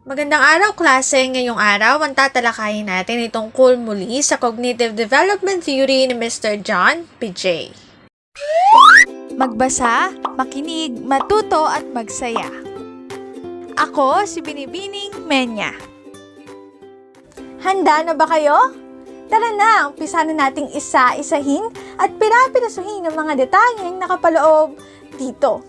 Magandang araw, klase. Ngayong araw, ang tatalakayin natin ay tungkol muli sa Cognitive Development Theory ni Mr. John P.J. Magbasa, makinig, matuto at magsaya. Ako si Binibining Menya. Handa na ba kayo? Tara na, umpisa na nating isa-isahin at pirapirasuhin ang mga detalyeng nakapaloob dito.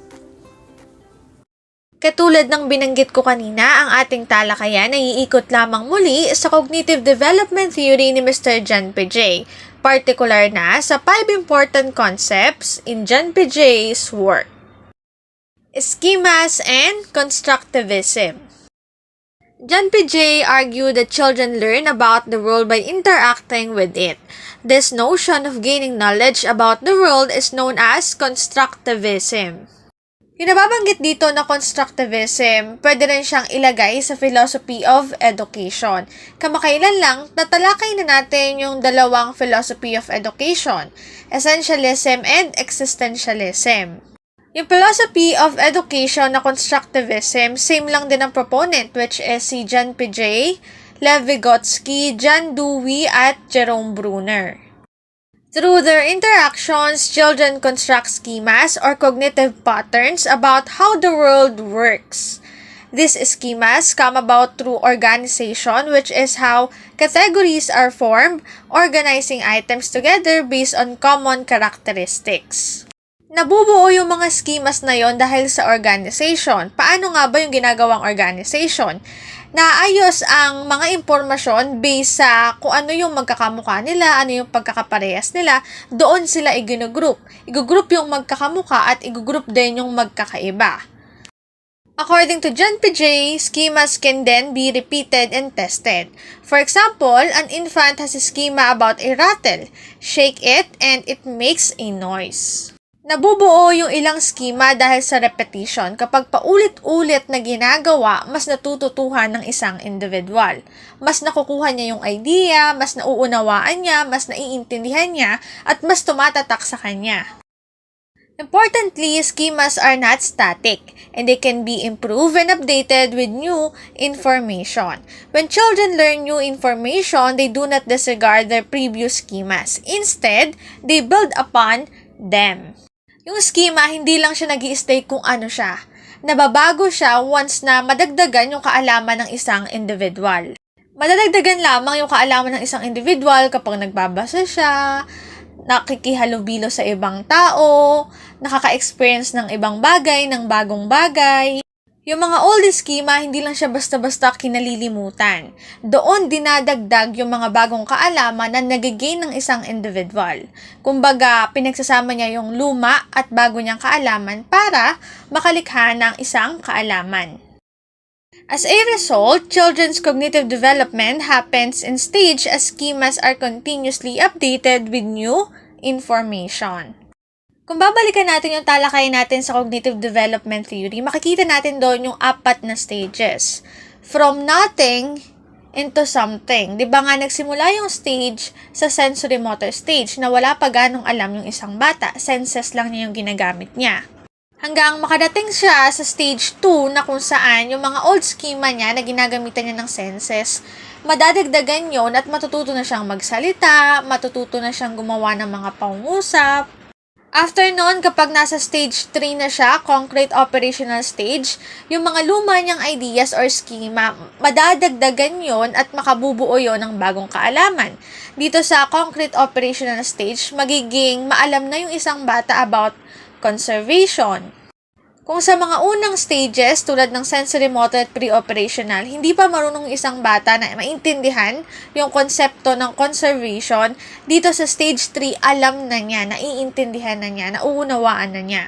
Katulad ng binanggit ko kanina, ang ating talakayan ay iikot lamang muli sa Cognitive Development Theory ni Mr. John P.J., particular na sa 5 important concepts in John P.J.'s work. Schemas and Constructivism. John P.J. argued that children learn about the world by interacting with it. This notion of gaining knowledge about the world is known as constructivism. Yung nababanggit dito na constructivism, pwede rin siyang ilagay sa philosophy of education. Kamakailan lang, natalakay na natin yung dalawang philosophy of education, essentialism and existentialism. Yung philosophy of education na constructivism, same lang din ang proponent, which is si John P.J., Lev Vygotsky, John Dewey, at Jerome Bruner. Through their interactions, children construct schemas or cognitive patterns about how the world works. These schemas come about through organization, which is how categories are formed, organizing items together based on common characteristics. Nabubuo yung mga schemas na yon dahil sa organization. Paano nga ba yung ginagawang organization? Naayos ang mga impormasyon based sa kung ano yung magkakamukha nila, ano yung pagkakaparehas nila, doon sila i-group. I-group yung magkakamukha at i-group din yung magkakaiba. According to John P.J., schemas can then be repeated and tested. For example, an infant has a schema about a rattle. Shake it and it makes a noise. Nabubuo yung ilang schema dahil sa repetition. Kapag paulit-ulit na ginagawa, mas natututuhan ng isang individual. Mas nakukuha niya yung idea, mas nauunawaan niya, mas naiintindihan niya, at mas tumatatak sa kanya. Importantly, schemas are not static, and they can be improved and updated with new information. When children learn new information, they do not disregard their previous schemas. Instead, they build upon them. Yung schema, hindi lang siya nag-i-stay kung ano siya. Nababago siya once na madagdagan yung kaalaman ng isang individual. Madadagdagan lamang yung kaalaman ng isang individual kapag nagbabasa siya, nakikihalubilo sa ibang tao, nakaka-experience ng ibang bagay, ng bagong bagay. Yung mga old schema, hindi lang siya basta-basta kinalilimutan. Doon dinadagdag yung mga bagong kaalaman na nagigain ng isang individual. Kumbaga, pinagsasama niya yung luma at bago niyang kaalaman para makalikha ng isang kaalaman. As a result, children's cognitive development happens in stage as schemas are continuously updated with new information. Kung babalikan natin yung talakay natin sa Cognitive Development Theory, makikita natin doon yung 4 na stages. From nothing into something. Di ba nga nagsimula yung stage sa sensory motor stage na wala pa ganong alam yung isang bata. Senses lang niya yung ginagamit niya. Hanggang makadating siya sa stage 2 na kung saan yung mga old schema niya na ginagamitan niya ng senses, madadagdagan yon at matututo na siyang magsalita, matututo na siyang gumawa ng mga pangungusap. After nun, kapag nasa stage 3 na siya, concrete operational stage, yung mga luma niyang ideas or schema, madadagdagan yon at makabubuo yon ng bagong kaalaman. Dito sa concrete operational stage, magiging maalam na yung isang bata about conservation. Kung sa mga unang stages, tulad ng sensory motor at pre-operational, hindi pa marunong isang bata na maintindihan yung konsepto ng conservation, dito sa stage 3, alam na niya, naiintindihan na niya, nauunawaan na niya.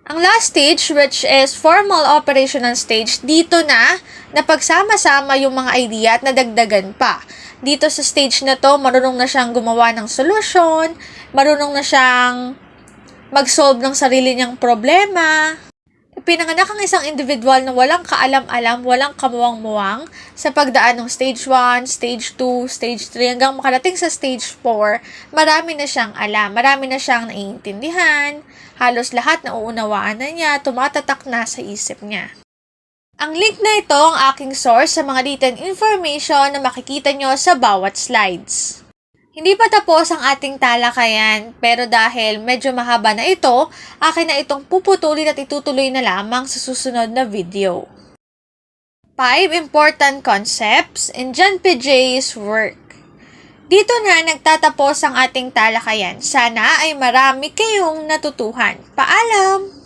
Ang last stage, which is formal operational stage, dito na napagsama-sama yung mga idea at nadagdagan pa. Dito sa stage na to, marunong na siyang gumawa ng solusyon, marunong na siyang mag-solve ng sarili niyang problema. Pinanganak ang isang individual na walang kaalam-alam, walang kamuwang-muwang sa pagdaan ng stage 1, stage 2, stage 3, hanggang makarating sa stage 4, marami na siyang alam, marami na siyang naiintindihan, halos lahat nauunawaan na niya, tumatatak na sa isip niya. Ang link na ito ang aking source sa mga detailed information na makikita nyo sa bawat slides. Hindi pa tapos ang ating talakayan, pero dahil medyo mahaba na ito, akin na itong puputulin at itutuloy na lamang sa susunod na video. 5 important concepts in John P. Jay's work. Dito na nagtatapos ang ating talakayan. Sana ay marami kayong natutuhan. Paalam!